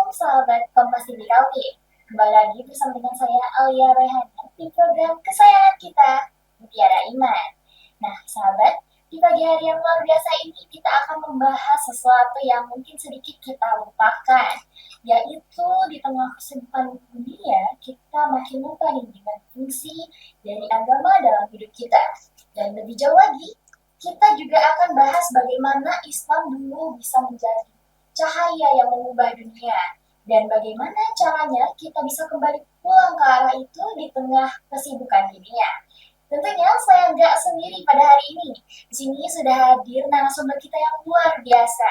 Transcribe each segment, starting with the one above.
Assalamualaikum sahabat Kompas TV Kalti. Kembali lagi bersama dengan saya Alia Rehana di program kesayangan kita, Mutiara Iman. Nah sahabat, di pagi hari yang luar biasa ini kita akan membahas sesuatu yang mungkin sedikit kita lupakan, yaitu di tengah kesibukan dunia kita makin lupa nih dengan fungsi dari agama dalam hidup kita. Dan lebih jauh lagi, kita juga akan bahas bagaimana Islam dulu bisa menjadi cahaya yang mengubah dunia, dan bagaimana caranya kita bisa kembali pulang ke arah itu di tengah kesibukan dunia. Tentunya saya nggak sendiri pada hari ini. Di sini sudah hadir narasumber kita yang luar biasa,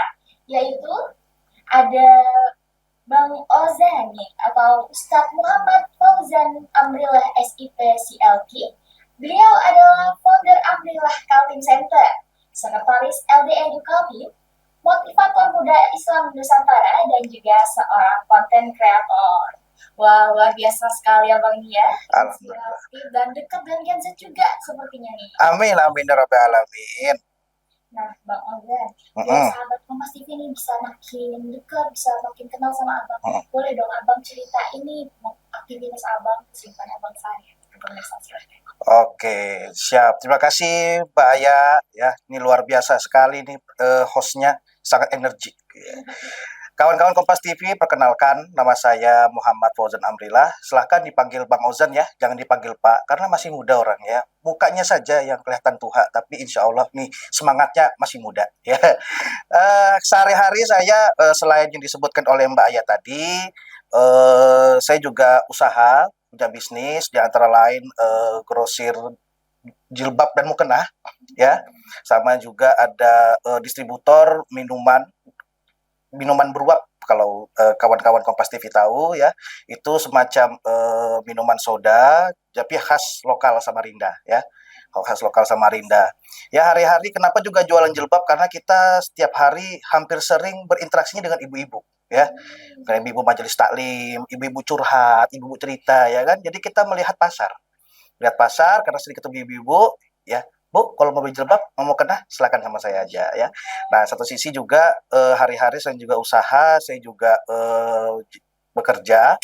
yaitu ada Bang Ozan nih, atau Ustadz Muhammad Fauzan Amrillah SIP CLK. Beliau adalah founder Amrillah Kaltim Center, sekretaris LDN Kaltim, motivator muda Islam Nusantara, dan juga seorang konten kreator. Wah, luar biasa sekali ya Bang Nia. Inspiratif dan dekat dengan Gen Z juga sepertinya nih. Amin, amin, ya Rabbal Alamin. Nah, Bang Ozan, biar sahabat Kompas TV ini bisa makin dekat, bisa makin kenal sama Abang. Boleh dong Abang cerita ini aktivitas Abang, kesibukan Abang sehari. Oke, siap. Terima kasih Mbak Aya. Ya, ini luar biasa sekali nih hostnya, sangat energik. Kawan-kawan Kompas TV, perkenalkan nama saya Muhammad Fauzan Amrillah. Silahkan dipanggil Bang Ozan ya, jangan dipanggil Pak, karena masih muda orangnya. Mukanya saja yang kelihatan tua, tapi insya Allah nih semangatnya masih muda. Ya, sehari-hari saya selain yang disebutkan oleh Mbak Aya tadi, saya juga usaha, punya bisnis, di antara lain grosir jilbab dan mukena, ya, sama juga ada distributor minuman beruap. Kalau kawan-kawan Kompas TV tahu ya, itu semacam minuman soda tapi khas lokal Samarinda ya. Khas lokal Samarinda. Ya, hari-hari kenapa juga jualan jilbab, karena kita setiap hari hampir sering berinteraksinya dengan ibu-ibu ya. Dengan ibu-ibu majelis taklim, ibu-ibu curhat, ibu-ibu cerita ya kan. Jadi kita melihat pasar. Lihat pasar karena sering ketemu ibu-ibu ya. Bu, kalau mau beli jilbab, mau kena, silakan sama saya aja ya. Nah, satu sisi juga hari-hari saya juga usaha, saya juga bekerja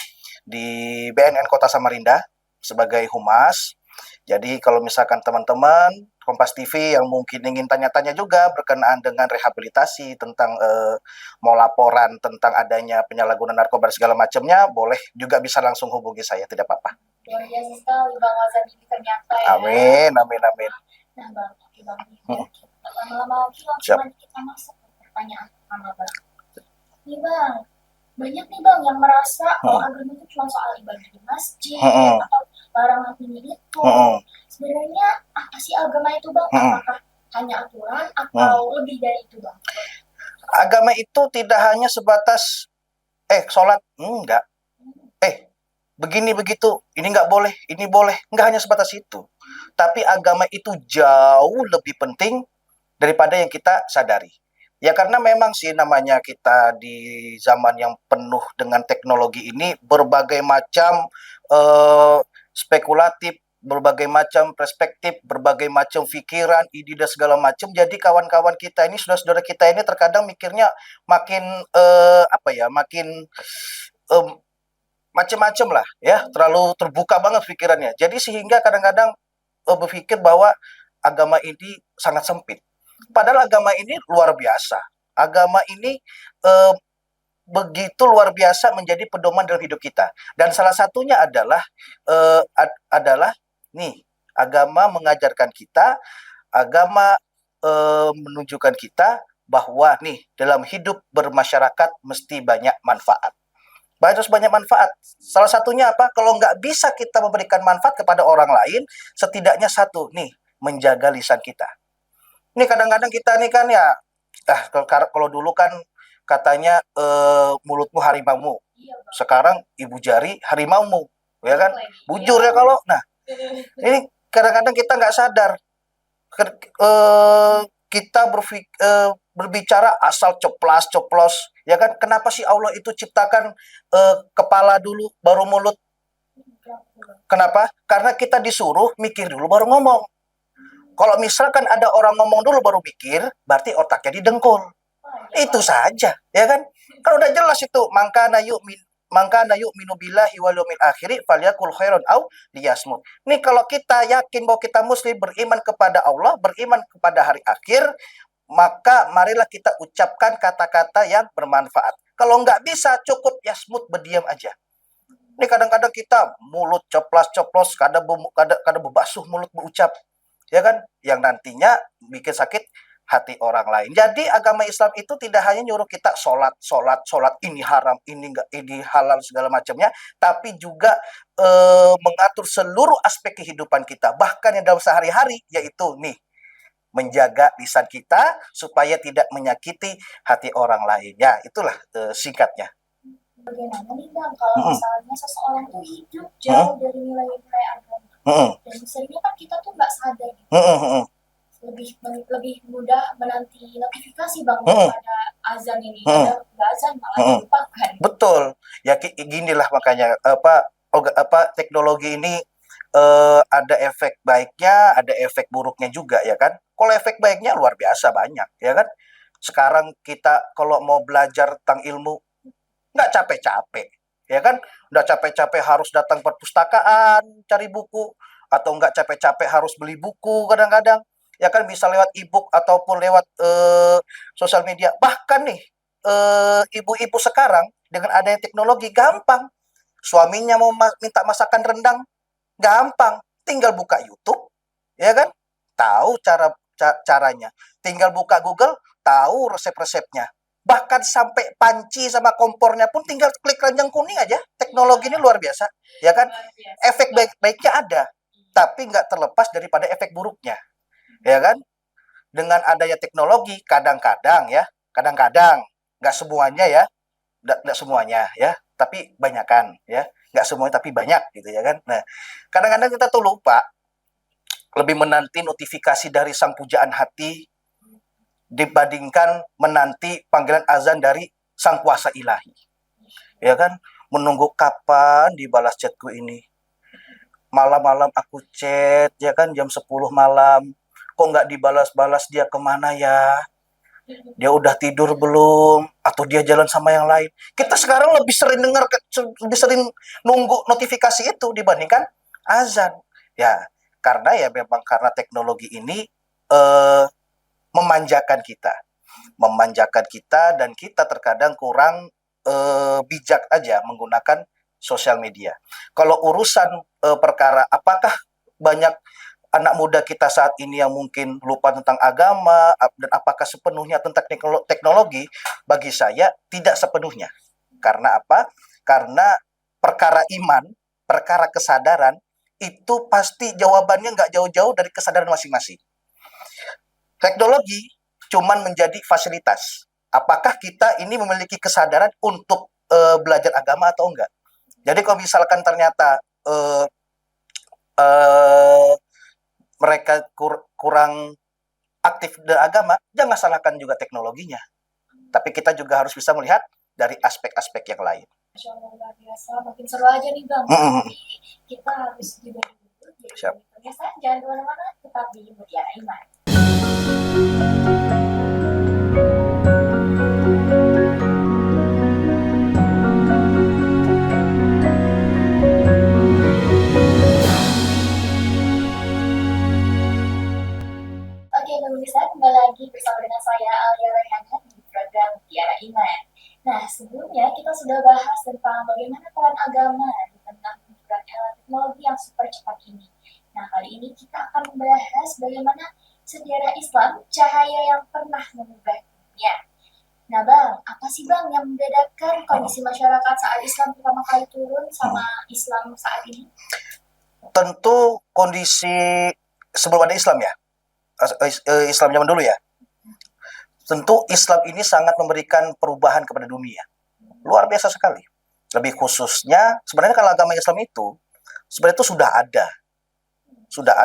di BNN Kota Samarinda sebagai humas. Jadi kalau misalkan teman-teman Kompas TV yang mungkin ingin tanya-tanya juga berkenaan dengan rehabilitasi tentang mau laporan tentang adanya penyalahgunaan narkoba dan segala macamnya, boleh juga bisa langsung hubungi saya, tidak apa-apa. Luar biasa sekali Bang Ozan ini ternyata ya. Amin, amin, amin. Nah Bang, oke Bang, lama-lama lagi langsung aja kita masuk ke pertanyaan pertama Bang. Nih Bang, banyak nih Bang yang merasa kalau agama itu cuma soal ibadah di masjid atau larangan ini itu. Sebenarnya apa sih agama itu Bang? Apakah hanya aturan atau lebih dari itu Bang? Agama itu tidak hanya sebatas sholat, enggak. Begini begitu, ini nggak boleh, ini boleh, nggak hanya sebatas itu. Tapi agama itu jauh lebih penting daripada yang kita sadari. Ya karena memang sih namanya kita di zaman yang penuh dengan teknologi ini, berbagai macam spekulatif, berbagai macam perspektif, berbagai macam pikiran, ide dan segala macam. Jadi kawan-kawan kita ini, saudara-saudara kita ini terkadang mikirnya makin makin macam-macam lah ya, terlalu terbuka banget pikirannya. Jadi sehingga kadang-kadang berpikir bahwa agama ini sangat sempit. Padahal agama ini luar biasa. Agama ini begitu luar biasa menjadi pedoman dalam hidup kita. Dan salah satunya adalah nih, agama mengajarkan kita, agama menunjukkan kita bahwa nih dalam hidup bermasyarakat mesti banyak manfaat. Harus banyak manfaat. Salah satunya apa? Kalau nggak bisa kita memberikan manfaat kepada orang lain, setidaknya satu nih, menjaga lisan kita. Ini kadang-kadang kita nih kan ya, kalau dulu kan katanya mulutmu harimaumu. Sekarang ibu jari harimaumu, ya kan? Bujur ya kalau. Nah, ini kadang-kadang kita nggak sadar. Kita berbicara asal coplos, ya kan? Kenapa sih Allah itu ciptakan kepala dulu, baru mulut? Kenapa? Karena kita disuruh mikir dulu baru ngomong. Kalau misalkan ada orang ngomong dulu baru mikir, berarti otaknya didengkul. Itu saja, ya kan? Kan udah jelas itu, mangkana yu'minu billahi wal yawmil akhir falyakul khairan au liyasmut. Nih kalau kita yakin bahwa kita muslim, beriman kepada Allah, beriman kepada hari akhir, maka marilah kita ucapkan kata-kata yang bermanfaat. Kalau nggak bisa, cukup yasmut, berdiam aja. Ini kadang-kadang kita mulut coplos-coplos, kadang bebasuh mulut berucap, ya kan? Yang nantinya bikin sakit hati orang lain. Jadi agama Islam itu tidak hanya nyuruh kita sholat, ini haram, ini enggak, ini halal segala macamnya, tapi juga mengatur seluruh aspek kehidupan kita, bahkan yang dalam sehari-hari, yaitu nih menjaga lisan kita supaya tidak menyakiti hati orang lain. Ya, itulah singkatnya. Bagaimana nih Bang kalau Mm-mm. misalnya seseorang tuh hidup jauh dari nilai-nilai agama Mm-mm. dan seringnya kan kita tuh nggak sadar gitu, Mm-mm. lebih mudah menanti notifikasi Bang Mm-mm. daripada azan ini, Mm-mm. kadang nggak azan malah Mm-mm. dilupakan. Betul. Ya ginilah makanya teknologi ini ada efek baiknya, ada efek buruknya juga ya kan. Kalau efek baiknya luar biasa banyak ya kan. Sekarang kita kalau mau belajar tentang ilmu nggak capek-capek ya kan, nggak capek-capek harus datang perpustakaan cari buku, atau nggak capek-capek harus beli buku kadang-kadang ya kan, bisa lewat e-book ataupun lewat sosial media. Bahkan nih ibu-ibu sekarang dengan adanya teknologi gampang, suaminya mau minta masakan rendang gampang, tinggal buka YouTube ya kan, tahu caranya, tinggal buka Google, tahu resep-resepnya. Bahkan sampai panci sama kompornya pun tinggal klik keranjang kuning aja. Teknologi ini luar biasa, ya kan? Efek baiknya ada, tapi nggak terlepas daripada efek buruknya, ya kan? Dengan adanya teknologi, kadang-kadang nggak semuanya ya, nggak semuanya ya, tapi banyakan ya, nggak semuanya tapi banyak gitu ya kan. Nah, kadang-kadang kita tuh lupa lebih menanti notifikasi dari sang pujaan hati dibandingkan menanti panggilan azan dari sang kuasa ilahi. Ya kan? Menunggu kapan dibalas chatku ini. Malam-malam aku chat, ya kan, jam 10 malam. Kok nggak dibalas-balas, dia kemana ya? Dia udah tidur belum? Atau dia jalan sama yang lain? Kita sekarang lebih sering nunggu notifikasi itu dibandingkan azan. Ya, karena ya memang karena teknologi ini eh, memanjakan kita dan kita terkadang kurang bijak aja menggunakan sosial media. Kalau urusan perkara apakah banyak anak muda kita saat ini yang mungkin lupa tentang agama dan apakah sepenuhnya tentang teknologi, bagi saya tidak sepenuhnya. Karena apa? Karena perkara iman, perkara kesadaran itu pasti jawabannya nggak jauh-jauh dari kesadaran masing-masing. Teknologi cuman menjadi fasilitas. Apakah kita ini memiliki kesadaran untuk belajar agama atau enggak? Jadi kalau misalkan ternyata uh, mereka kurang aktif dalam agama, jangan salahkan juga teknologinya. Tapi kita juga harus bisa melihat dari aspek-aspek yang lain. Masya Allah, luar biasa, makin seru aja nih Bang. Tapi kita harus juga dulu, jadi pemirsa jangan kemana-mana, tetap di Mutiara Iman. Oke, pemirsa, kembali lagi bersama dengan saya Alia Rehana di program Mutiara Iman. Nah, sebelumnya kita sudah bahas tentang bagaimana peran agama di tengah perkembangan era teknologi yang super cepat ini. Nah, kali ini kita akan membahas bagaimana sejarah Islam, cahaya yang pernah mengubah dunia. Nah, Bang, apa sih Bang yang membedakan kondisi masyarakat saat Islam pertama kali turun sama Islam saat ini? Tentu kondisi sebelum ada Islam ya, Islam zaman dulu ya. Tentu Islam ini sangat memberikan perubahan kepada dunia. Luar biasa sekali. Lebih khususnya, sebenarnya kalau agama Islam itu, sebenarnya itu sudah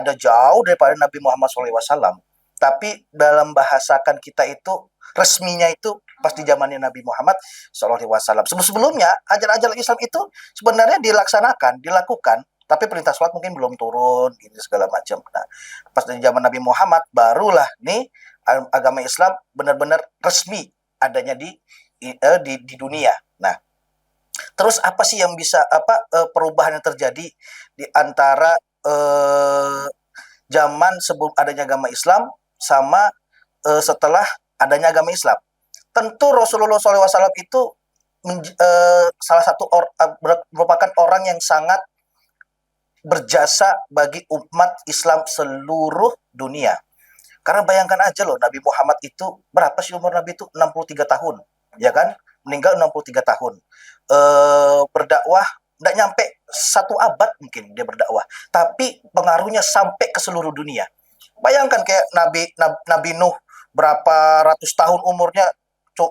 ada jauh daripada Nabi Muhammad SAW. Tapi dalam bahasakan kita itu, resminya itu pas di zamannya Nabi Muhammad SAW. Sebelumnya, ajaran-ajaran Islam itu sebenarnya dilakukan, tapi perintah sholat mungkin belum turun, gitu segala macam. Nah, pas di zaman Nabi Muhammad, barulah nih agama Islam benar-benar resmi adanya di di dunia. Nah, terus apa sih yang bisa perubahan yang terjadi di antara zaman sebelum adanya agama Islam sama setelah adanya agama Islam? Tentu Rasulullah SAW itu salah satu merupakan orang yang sangat berjasa bagi umat Islam seluruh dunia. Karena bayangkan aja loh, Nabi Muhammad itu berapa sih umur Nabi itu? 63 tahun, ya kan? Meninggal 63 tahun. Berdakwah nggak nyampe satu abad mungkin dia berdakwah, tapi pengaruhnya sampai ke seluruh dunia. Bayangkan kayak Nabi Nuh, berapa ratus tahun umurnya,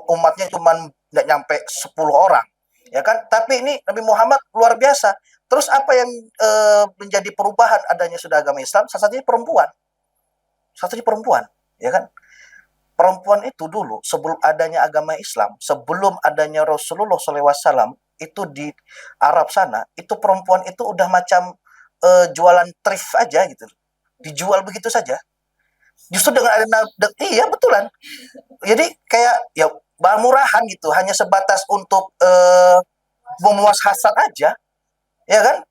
umatnya cuma nggak nyampe 10 orang, ya kan? Tapi ini Nabi Muhammad luar biasa. Terus apa yang menjadi perubahan adanya sudah agama Islam? Salah satunya perempuan. Salah satunya perempuan, ya kan? Perempuan itu dulu sebelum adanya agama Islam, sebelum adanya Rasulullah SAW itu di Arab sana, itu perempuan itu udah macam jualan thrift aja gitu, dijual begitu saja. Justru dengan ada iya betulan. Jadi kayak ya barang murahan gitu, hanya sebatas untuk memuas hasrat aja, ya kan?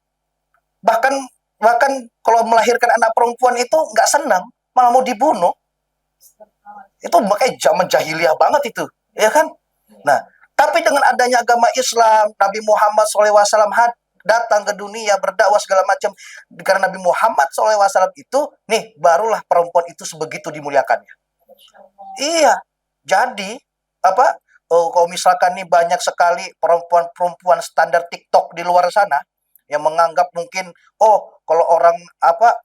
Bahkan bahkan kalau melahirkan anak perempuan itu nggak senang, malah mau dibunuh. Itu makanya zaman jahiliyah banget itu, ya kan? Nah, tapi dengan adanya agama Islam, Nabi Muhammad SAW datang ke dunia berdakwah segala macam, karena Nabi Muhammad SAW itu nih barulah perempuan itu sebegitu dimuliakannya. Iya, jadi apa? Oh, kalau misalkan nih banyak sekali perempuan-perempuan standar TikTok di luar sana yang menganggap mungkin, oh kalau orang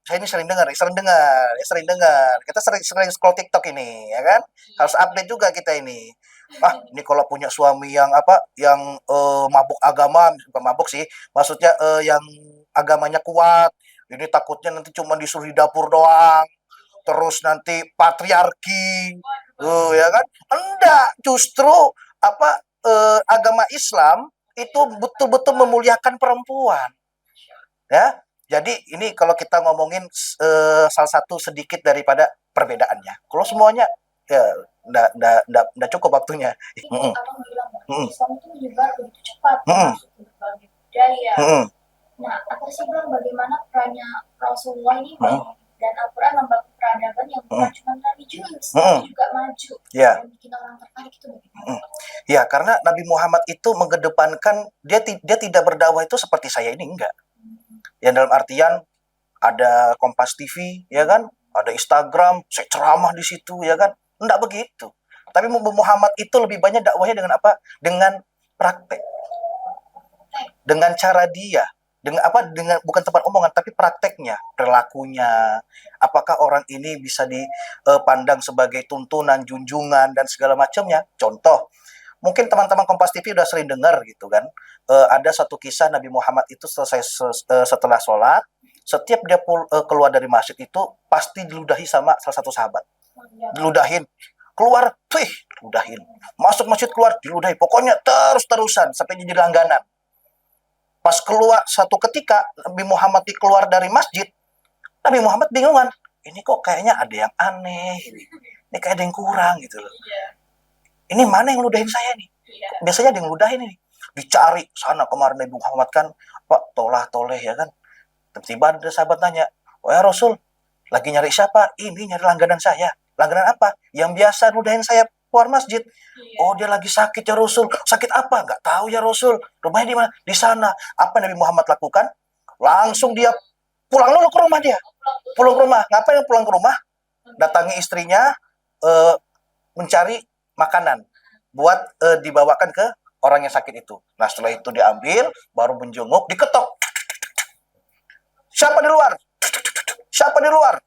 saya ini sering dengar, kita sering scroll TikTok ini, ya kan? Harus update juga kita ini. Ini kalau punya suami yang yang mabuk agama, bukan mabuk sih, maksudnya yang agamanya kuat, ini takutnya nanti cuma disuruh di dapur doang, terus nanti patriarki, ya kan? Enggak, justru agama Islam itu betul-betul memuliakan perempuan, ya. Jadi ini kalau kita ngomongin salah satu sedikit daripada perbedaannya. Kalau semuanya ya nggak cukup waktunya. Mm-mm. Abang bilang Mm-mm. Islam itu menyebar begitu cepat Mm-mm. masuk ke berbagai budaya. Mm-mm. Nah, apa sih bang bagaimana perannya Rasulullah ini Mm-mm. dan Al-Quran membangun peradaban yang bukan cuma religius, tapi juga maju Ya. dan bikin orang tertarik itu bagaimana? Ya, karena Nabi Muhammad itu mengedepankan dia tidak berdakwah itu seperti saya ini, enggak. Yang dalam artian ada Kompas TV, ya kan? Ada Instagram, saya ceramah di situ, ya kan? Enggak begitu. Tapi Muhammad itu lebih banyak dakwahnya dengan apa? Dengan praktek. Dengan cara dia, dengan bukan tempat omongan tapi prakteknya, perilakunya. Apakah orang ini bisa dipandang sebagai tuntunan, junjungan dan segala macamnya? Contoh, mungkin teman-teman Kompas TV udah sering dengar gitu kan. Ada satu kisah Nabi Muhammad itu setelah sholat, setiap dia keluar dari masjid itu pasti diludahi sama salah satu sahabat. Diludahin. Keluar, diludahin. Masuk masjid, keluar, diludahi. Pokoknya terus-terusan sampai jadi langganan. Pas keluar satu ketika Nabi Muhammad keluar dari masjid, Nabi Muhammad bingungan. Ini kok kayaknya ada yang aneh. Ini kayak ada yang kurang gitu loh. Ini mana yang ludahin saya nih? Biasanya ada yang ludahin ini. Dicari sana kemarin Nabi Muhammad kan, Pak, tolah-toleh ya kan. Tiba-tiba ada sahabat nanya, "Oh ya Rasul, lagi nyari siapa?" "Ini nyari langganan saya." "Langganan apa?" "Yang biasa ludahin saya keluar masjid." "Oh, dia lagi sakit ya Rasul." "Sakit apa?" "Nggak tahu ya Rasul." "Rumahnya di mana?" "Di sana." Apa Nabi Muhammad lakukan? Langsung dia pulang dulu ke rumah dia. Pulang ke rumah. Ngapain pulang ke rumah? Datangi istrinya, mencari makanan buat dibawakan ke orang yang sakit itu. Nah, setelah itu diambil, baru menjenguk, diketok. "Siapa di luar? Siapa di luar?"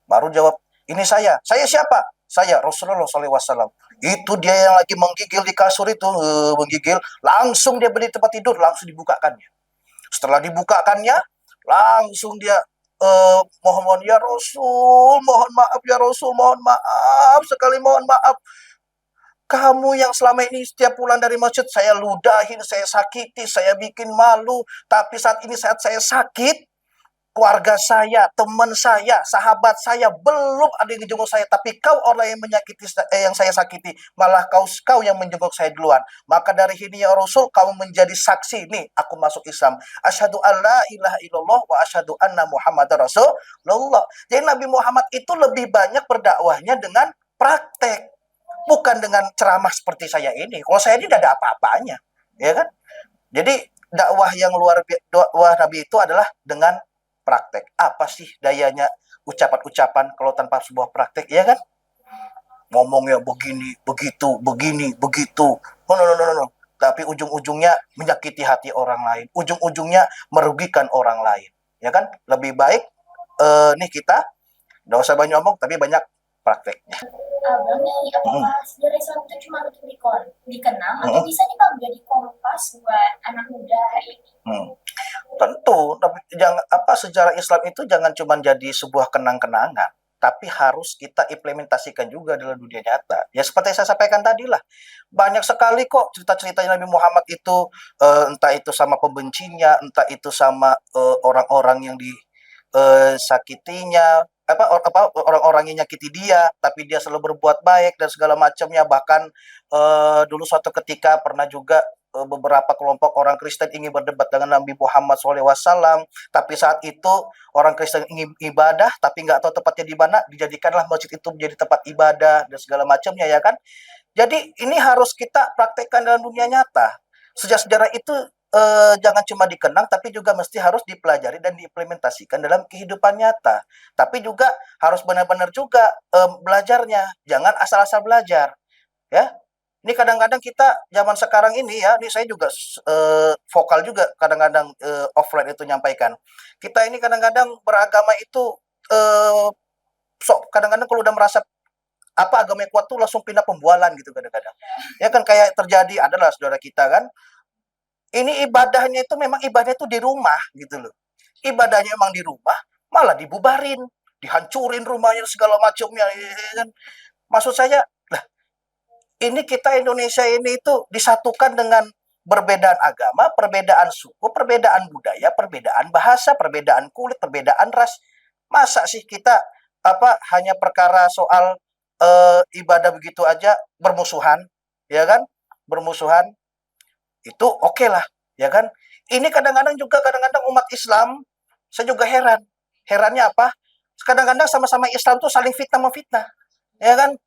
Baru jawab, "Ini saya." "Saya siapa?" "Saya Rasulullah SAW." Itu dia yang lagi menggigil di kasur itu, menggigil. Langsung dia berdiri tempat tidur, langsung dibukakannya. Setelah dibukakannya, langsung dia mohon ya Rasul, mohon maaf ya Rasul, mohon maaf sekali, mohon maaf. Kamu yang selama ini setiap pulang dari masjid saya ludahin, saya sakiti, saya bikin malu. Tapi saat ini saat saya sakit, keluarga saya, teman saya, sahabat saya belum ada yang menjenguk saya, tapi kau orang yang yang saya sakiti, malah kau yang menjenguk saya duluan. Maka dari ini ya Rasul, kau menjadi saksi nih, aku masuk Islam. Asyhadu alla ilaha illallah wa asyhadu anna Muhammadar Rasulullah. Jadi Nabi Muhammad itu lebih banyak berdakwahnya dengan praktek, bukan dengan ceramah seperti saya ini. Kalau saya ini tidak ada apa-apanya, ya kan? Jadi dakwah yang dakwah Nabi itu adalah dengan praktek. Apa sih dayanya ucapan-ucapan kalau tanpa sebuah praktek, ya kan? Ngomongnya begini, begitu, begini, begitu. No, no, no, no, no. Tapi ujung-ujungnya menyakiti hati orang lain. Ujung-ujungnya merugikan orang lain. Ya kan? Lebih baik nih kita nggak usah banyak ngomong, tapi banyak prakteknya. Abang nih, apakah sejarah Islam itu cuma untuk dikenal atau bisa nih Bang jadi kompas buat anak muda hari ini? Tentu, sejarah Islam itu jangan cuma jadi sebuah kenang-kenangan, tapi harus kita implementasikan juga dalam dunia nyata. Ya seperti saya sampaikan tadi lah, banyak sekali kok cerita-ceritanya Nabi Muhammad itu, entah itu sama pembencinya, entah itu sama orang-orang yang disakitinya, orang-orang yang nyakiti dia, tapi dia selalu berbuat baik dan segala macamnya. Bahkan dulu suatu ketika pernah juga beberapa kelompok orang Kristen ingin berdebat dengan Nabi Muhammad SAW, tapi saat itu orang Kristen ingin ibadah, tapi nggak tahu tepatnya di mana, dijadikanlah masjid itu menjadi tempat ibadah dan segala macamnya, ya kan? Jadi ini harus kita praktekkan dalam dunia nyata. Sejarah itu jangan cuma dikenang, tapi juga mesti harus dipelajari dan diimplementasikan dalam kehidupan nyata. Tapi juga harus benar-benar juga belajarnya, jangan asal-asal belajar, ya. Ini kadang-kadang kita zaman sekarang ini ya, ini saya juga vokal juga kadang-kadang offline itu nyampaikan. Kita ini kadang-kadang beragama itu kadang-kadang kalau udah merasa apa agamanya kuat tuh langsung pindah pembualan gitu kadang-kadang. Ya kan kayak terjadi adalah saudara kita kan. Ini ibadahnya itu memang ibadahnya itu di rumah gitu loh. Ibadahnya emang di rumah, malah dibubarin, dihancurin rumahnya segala macamnya, ya kan. Maksud saya, lah ini kita Indonesia ini itu disatukan dengan perbedaan agama, perbedaan suku, perbedaan budaya, perbedaan bahasa, perbedaan kulit, perbedaan ras. Masa sih kita hanya perkara soal ibadah begitu aja bermusuhan, ya kan? Bermusuhan itu oke lah, ya kan? Ini kadang-kadang umat Islam, saya juga heran. Herannya apa? Kadang-kadang sama-sama Islam tuh saling fitnah memfitnah, ya kan?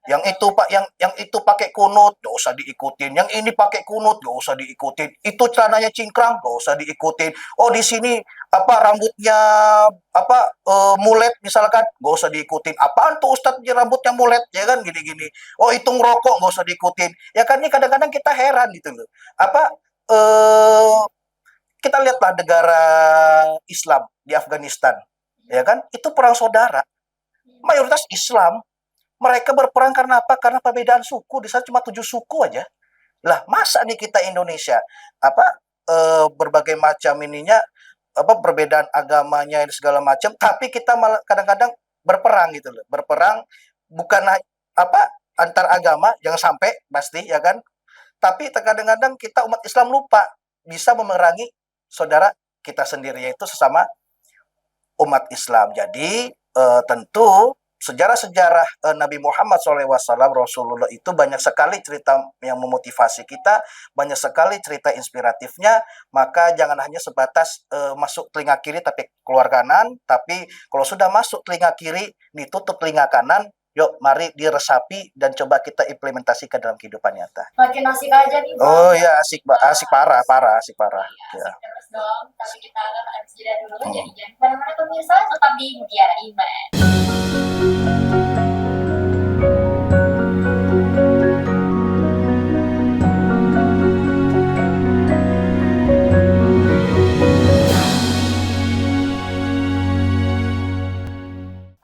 Yang itu Pak, yang itu pakai kunut, gak usah diikutin. Yang ini pakai kunut, gak usah diikutin. Itu celananya cingkrang, gak usah diikutin. Oh di sini rambutnya mulet misalkan, gak usah diikutin. Apaan tuh Ustadz rambutnya mulet, ya kan gini-gini. Oh itu ngerokok, gak usah diikutin. Ya kan ini kadang-kadang kita heran gitu loh. Kita lihatlah negara Islam di Afghanistan, ya kan? Itu perang saudara. Mayoritas Islam. Mereka berperang karena apa? Karena perbedaan suku. Di sana cuma 7 suku aja. Lah, masa nih kita Indonesia berbagai macam ininya perbedaan agamanya dan segala macam, tapi kita malah kadang-kadang berperang gitu loh. Berperang bukan antar agama, jangan sampai pasti ya kan. Tapi kadang-kadang kita umat Islam lupa bisa memerangi saudara kita sendiri, yaitu sesama umat Islam. Jadi tentu sejarah-sejarah Nabi Muhammad SAW, Rasulullah itu banyak sekali cerita yang memotivasi kita, banyak sekali cerita inspiratifnya. Maka jangan hanya sebatas masuk telinga kiri tapi keluar kanan, tapi kalau sudah masuk telinga kiri, ditutup telinga kanan. Yuk, mari diresapi dan coba kita implementasikan dalam kehidupan nyata. Makin asik aja nih, Bang. Oh ya, asik parah. Asik ya. Terus dong, tapi kita akan harus jeda dulu. Jadi jangan kemana-mana pemirsa, tetap di Mutiara Iman.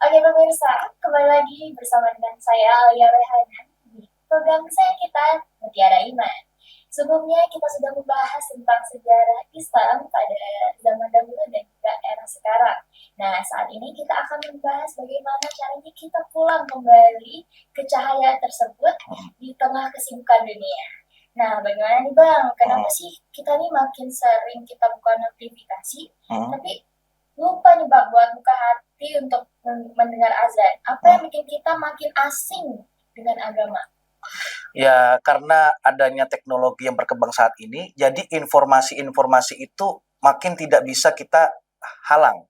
Oke pemirsa, kembali lagi bersama dengan saya Alia Rehana di program kesayangan kita Mutiara Iman. Sebelumnya kita sudah membahas tentang sejarah Islam pada zaman dahulu dan juga era sekarang. Nah, saat ini kita akan membahas bagaimana caranya kita pulang kembali ke cahaya tersebut di tengah kesibukan dunia. Nah, bagaimana nih Bang? Kenapa sih kita nih makin sering kita buka notifikasi, tapi lupa nih Pak buat buka hati untuk mendengar azan. Apa yang bikin kita makin asing dengan agama? Ya, karena adanya teknologi yang berkembang saat ini, jadi informasi-informasi itu makin tidak bisa kita halang,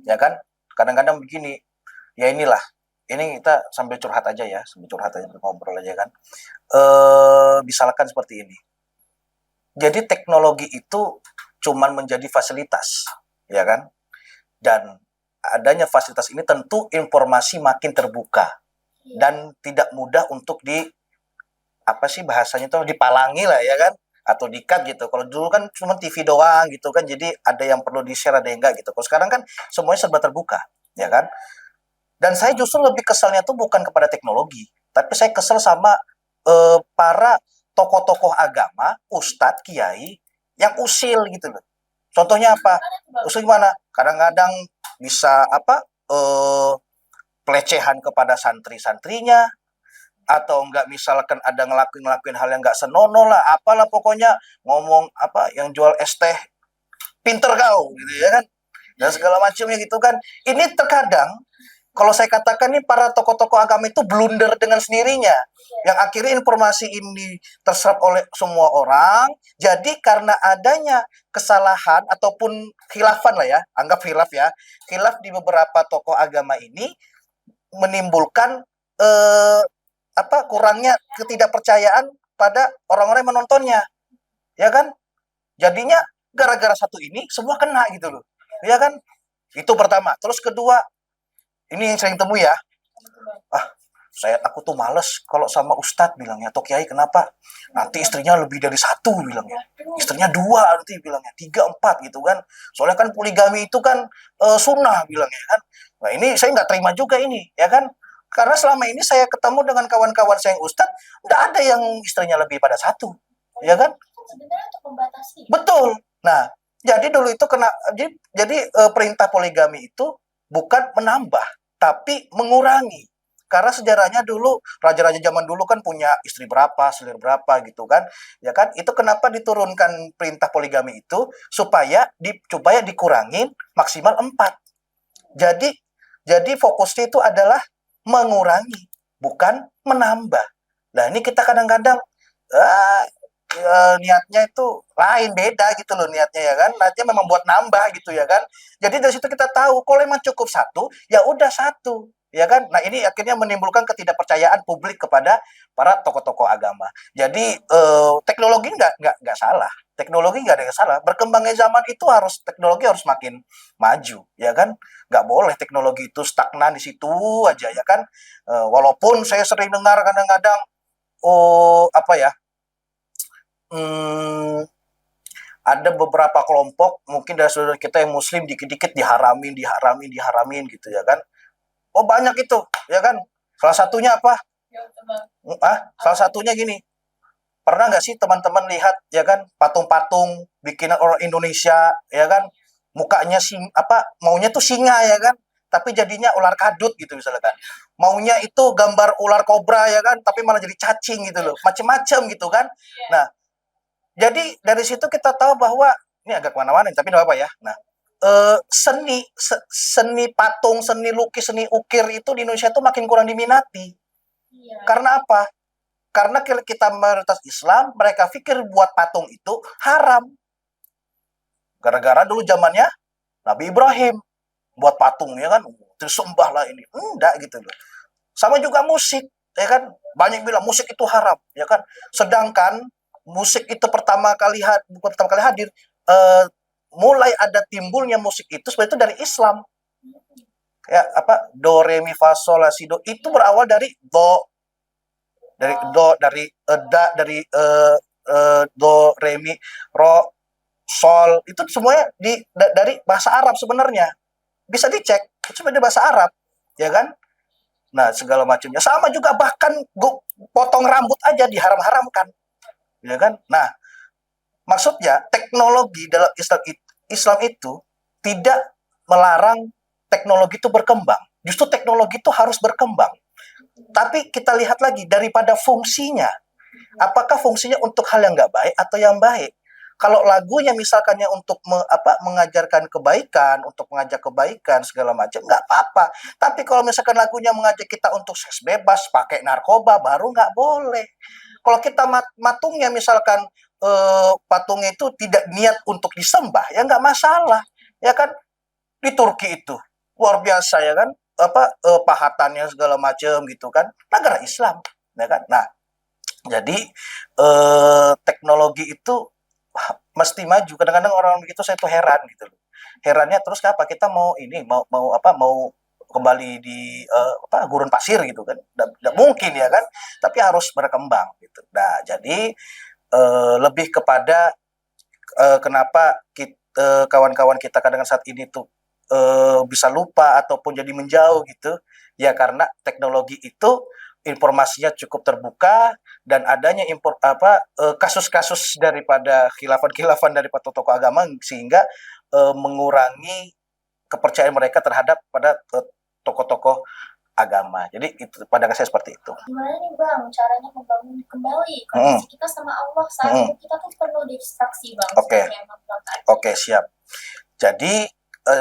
ya kan? Kadang-kadang begini, ya inilah, ini kita sambil curhat aja ya, sambil curhat aja, ngobrol aja kan. Misalkan seperti ini. Jadi teknologi itu cuman menjadi fasilitas, ya kan? Dan adanya fasilitas ini tentu informasi makin terbuka dan tidak mudah untuk apa sih bahasanya tuh dipalangi lah ya kan, atau di-cut gitu. Kalau dulu kan cuma TV doang gitu kan, jadi ada yang perlu di-share ada yang enggak gitu. Kalau sekarang kan semuanya serba terbuka, ya kan? Dan saya justru lebih keselnya tuh bukan kepada teknologi, tapi saya kesel sama para tokoh-tokoh agama, ustadz, kiai yang usil gitu loh. Contohnya apa? Usil gimana? Kadang-kadang bisa apa? Pelecehan kepada santri-santrinya, atau enggak misalkan ada ngelakuin hal yang enggak senonoh lah, apalah pokoknya ngomong apa yang jual es teh pinter kau gitu ya kan, dan segala macamnya gitu kan. Ini terkadang kalau saya katakan nih para tokoh-tokoh agama itu blunder dengan sendirinya, yang akhirnya informasi ini terserap oleh semua orang. Jadi karena adanya kesalahan ataupun khilafan lah ya, anggap khilaf ya, khilaf di beberapa tokoh agama ini menimbulkan eh, apa kurangnya ketidakpercayaan pada orang-orang yang menontonnya, ya kan? Jadinya gara-gara satu ini semua kena gitu loh, ya kan? Itu pertama. Terus kedua, ini yang sering temui ya. Ah, aku tuh males kalau sama ustadz bilangnya, atau kiai, kenapa? Nanti istrinya lebih dari satu bilangnya. Istrinya dua nanti bilangnya, tiga, empat gitu kan. Soalnya kan poligami itu kan sunnah bilangnya kan. Nah ini saya nggak terima juga ini, ya kan? Karena selama ini saya ketemu dengan kawan-kawan saya yang ustadz, nggak ada yang istrinya lebih pada satu, ya kan? Sebenarnya untuk membatasi. Betul. Nah, jadi dulu itu perintah poligami itu bukan menambah, tapi mengurangi. Karena sejarahnya dulu raja-raja zaman dulu kan punya istri berapa, selir berapa gitu kan. Ya kan? Itu kenapa diturunkan perintah poligami itu supaya dikurangin maksimal 4. Jadi fokusnya itu adalah mengurangi, bukan menambah. Nah, ini kita kadang-kadang ah, niatnya itu lain, beda gitu loh niatnya ya kan. Niatnya memang buat nambah gitu ya kan. Jadi dari situ kita tahu kalau emang cukup satu, ya udah satu, ya kan. Nah, ini akhirnya menimbulkan ketidakpercayaan publik kepada para tokoh-tokoh agama. Jadi teknologi nggak salah. Teknologi nggak ada yang salah. Berkembangnya zaman itu teknologi harus makin maju, ya kan. Nggak boleh teknologi itu stagnan di situ aja ya kan. Walaupun saya sering dengar kadang-kadang, oh apa ya, hmm, ada beberapa kelompok mungkin dari saudara kita yang muslim dikit-dikit diharamin gitu ya kan. Oh banyak itu ya kan. Salah satunya apa? Salah satunya gini. Pernah nggak sih teman-teman lihat ya kan patung-patung bikinan orang Indonesia ya kan, mukanya maunya tuh singa ya kan, tapi jadinya ular kadut gitu misalkan. Maunya itu gambar ular kobra ya kan, tapi malah jadi cacing gitu loh, macem-macem gitu kan. Nah, jadi dari situ kita tahu bahwa ini agak kemana-mana, tapi nggak apa ya. Nah, seni patung, seni lukis, seni ukir itu di Indonesia itu makin kurang diminati. Karena apa? Karena kita mayoritas Islam, mereka pikir buat patung itu haram. Gara-gara dulu zamannya Nabi Ibrahim buat patung ya kan, disembah lah ini. Enggak gitu loh. Sama juga musik, ya kan? Banyak bilang musik itu haram, ya kan? Sedangkan musik itu pertama kali hadir, mulai ada timbulnya musik itu sebenarnya itu dari Islam. Ya apa, do re mi fa sol la si do itu berawal dari do re mi ro sol, itu semuanya dari bahasa Arab sebenarnya. Bisa dicek, itu sebenarnya bahasa Arab, ya kan? Nah, segala macamnya. Sama juga bahkan potong rambut aja diharam-haramkan, ya kan? Nah, maksudnya teknologi dalam Islam itu tidak melarang teknologi itu berkembang. Justru teknologi itu harus berkembang. Tapi kita lihat lagi daripada fungsinya. Apakah fungsinya untuk hal yang nggak baik atau yang baik? Kalau lagunya misalkannya untuk mengajarkan kebaikan, untuk mengajak kebaikan segala macam, nggak apa-apa. Tapi kalau misalkan lagunya mengajak kita untuk seks bebas, pakai narkoba, baru nggak boleh. Kalau kita matungnya misalkan patungnya itu tidak niat untuk disembah, ya nggak masalah, ya kan? Di Turki itu luar biasa ya kan, pahatannya segala macam gitu kan, negara Islam, ya kan? Nah, jadi teknologi itu mesti maju. Kadang-kadang orang begitu saya tuh heran gitu loh. Herannya terus apa? Kita mau ini mau kembali di gurun pasir gitu kan? Nggak mungkin ya kan? Tapi harus berkembang gitu. Nah, jadi lebih kepada kenapa kawan-kawan kita kadang saat ini tuh bisa lupa ataupun jadi menjauh gitu, ya karena teknologi itu informasinya cukup terbuka dan adanya kasus-kasus daripada khilafan-khilafan daripada tokoh agama sehingga mengurangi kepercayaan mereka terhadap pada tokoh-tokoh agama. Jadi itu pandangan saya seperti itu. Gimana nih Bang, caranya membangun kembali koneksi kita sama Allah saat kita tuh penuh distraksi Bang. Oke, siap. Jadi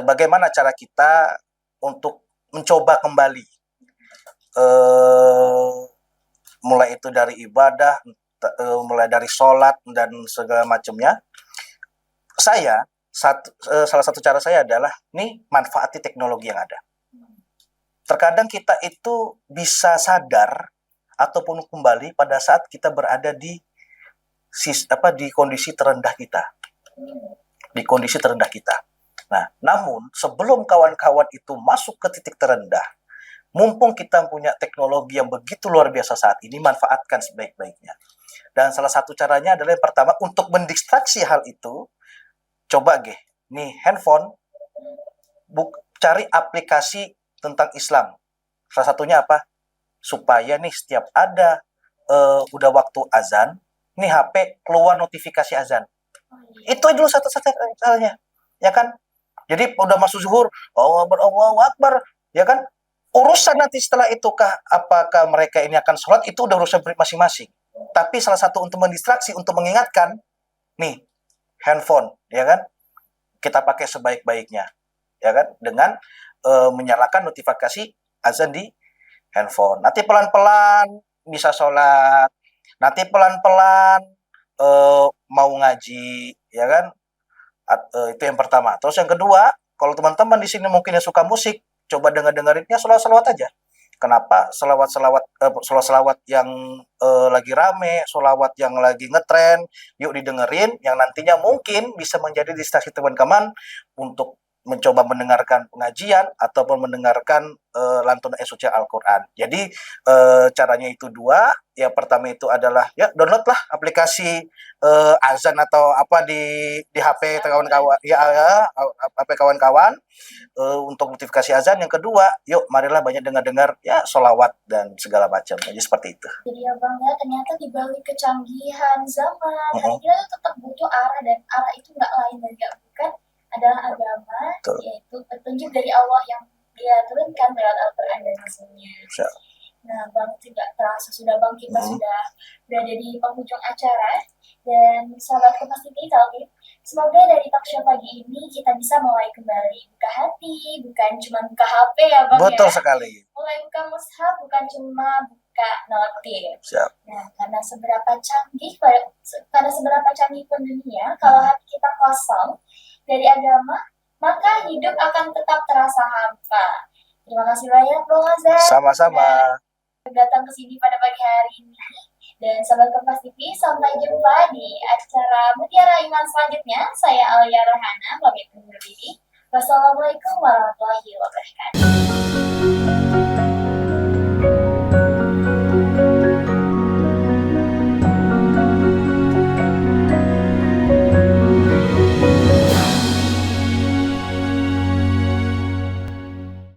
bagaimana cara kita untuk mencoba kembali? Mulai itu dari ibadah, mulai dari sholat dan segala macamnya. Salah satu cara saya adalah manfaati teknologi yang ada. Terkadang kita itu bisa sadar ataupun kembali pada saat kita berada di kondisi terendah kita. Di kondisi terendah kita. Nah, namun sebelum kawan-kawan itu masuk ke titik terendah, mumpung kita punya teknologi yang begitu luar biasa saat ini, manfaatkan sebaik-baiknya. Dan salah satu caranya adalah yang pertama, untuk mendistraksi hal itu, coba handphone, cari aplikasi tentang Islam. Salah satunya apa? Supaya setiap ada udah waktu azan, HP keluar notifikasi azan. Itu dulu satu-satunya caranya, ya kan? Jadi udah masuk zuhur, Allahu Akbar, ya kan? Urusan nanti setelah itu apakah mereka ini akan sholat, itu udah urusan masing-masing. Tapi salah satu untuk mendistraksi, untuk mengingatkan, handphone, ya kan? Kita pakai sebaik-baiknya, ya kan? Dengan menyalakan notifikasi azan di handphone. Nanti pelan-pelan bisa sholat, nanti pelan-pelan mau ngaji, ya kan? Itu yang pertama. Terus yang kedua, kalau teman-teman di sini mungkin yang suka musik, coba dengar-dengerinnya selawat-selawat aja. Kenapa selawat-selawat yang lagi rame, selawat yang lagi ngetren, yuk didengerin, yang nantinya mungkin bisa menjadi distraksi teman-teman untuk mencoba mendengarkan pengajian ataupun mendengarkan lantunan suci Al-Quran. Jadi caranya itu dua. Yang pertama itu adalah download lah aplikasi azan atau di HP kawan-kawan, HP kawan-kawan untuk notifikasi azan. Yang kedua, yuk marilah banyak dengar-dengar sholawat dan segala macam. Jadi seperti itu. Jadi ya Bang ya, ternyata di balik kecanggihan zaman, kita tetap butuh arah, dan arah itu nggak lain dan nggak bukan adalah agama, yaitu petunjuk dari Allah yang Dia turunkan lewat Al-Quran dan Rasulnya. Nah, Bang, tidak terasa sudah Bang, kita sudah berada di penghujung acara, dan sahabat Kompas TV Talkit, semoga dari talk show pagi ini kita bisa mulai kembali buka hati, bukan cuma buka HP ya Bang. Betul sekali. Mulai buka mushaf, bukan cuma buka notif. Nah, karena seberapa canggih pun dunia, kalau hati kita kosong dari agama, maka hidup akan tetap terasa hampa. Terima kasih banyak Bang Azhar. Sama-sama. Datang ke sini pada pagi hari ini. Dan sahabat Kompas TV, sampai jumpa di acara Mutiara Iman selanjutnya. Saya Alia Rohana, pamit undur diri. Wassalamualaikum warahmatullahi wabarakatuh.